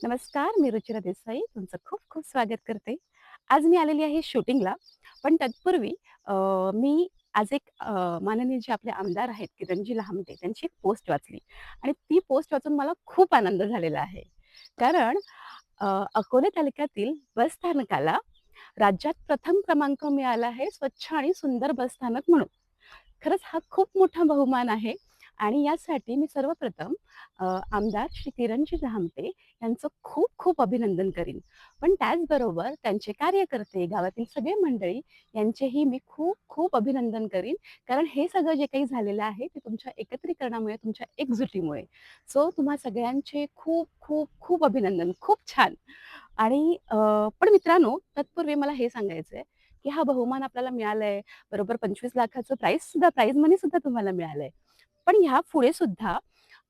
नमस्कार, मी रुचिरा देसाई. तुमचं खूप खूप स्वागत करते. आज मी आलेली आहे शूटिंगला. पण तत्पूर्वी अ, मी आज एक माननीय जे आपले आमदार आहेत किरणजी लहामटे त्यांची एक पोस्ट वाचली आणि ती पोस्ट वाचून मला खूप आनंद झालेला आहे. कारण अकोले तालुक्यातील बस स्थानकाला राज्यात प्रथम क्रमांक मिळाला आहे स्वच्छ आणि सुंदर बस स्थानक म्हणून. खरंच हा खूप मोठा बहुमान आहे आणि यासाठी मी सर्वप्रथम आमदार श्री किरणजी लहामटे यांचं खूप खूप अभिनंदन करीन. पण त्याचबरोबर त्यांचे कार्यकर्ते, गावातील सगळे मंडळी यांचेही मी खूप खूप अभिनंदन करीन. कारण हे सगळं जे काही झालेलं आहे ते तुमच्या एकत्रीकरणामुळे, तुमच्या एकजुटीमुळे. सो तुम्हा सगळ्यांचे खूप खूप खूप अभिनंदन. खूप छान. आणि पण मित्रांनो, तत्पूर्वी मला हे सांगायचं आहे, की हा बहुमान आपल्याला मिळालाय, बरोबर 25,00,000चं प्राइज मनी सुद्धा तुम्हाला मिळालंय. पण ह्यापुढे सुद्धा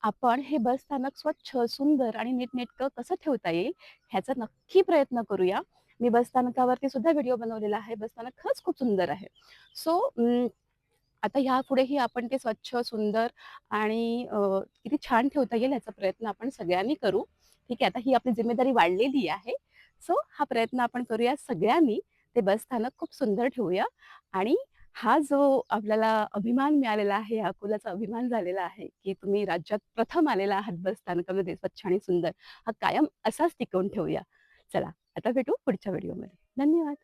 आपण हे बस स्थानक स्वच्छ, सुंदर आणि नीटनेटकं कसं ठेवता येईल, ह्याचा नक्की प्रयत्न करूया. मी बस स्थानकावरती सुद्धा व्हिडिओ बनवलेला आहे. बस स्थानक खरंच खूप सुंदर आहे. सो आता ह्यापुढेही आपण ते स्वच्छ, सुंदर आणि किती छान ठेवता येईल याचा प्रयत्न आपण सगळ्यांनी करू. ठीक आहे, आता ही आपली जिम्मेदारी वाढलेली आहे. सो हा प्रयत्न आपण करूया सगळ्यांनी. ते बस स्थानक खूप सुंदर ठेवूया आणि हा जो आपल्याला अभिमान मिळालेला आहे, या अकोल्याचा अभिमान झालेला आहे, की तुम्ही राज्यात प्रथम आलेला आहात बस स्थानकामध्ये स्वच्छ आणि सुंदर. हा कायम असाच टिकवून ठेवूया. चला, आता भेटू पुढच्या व्हिडिओमध्ये. धन्यवाद.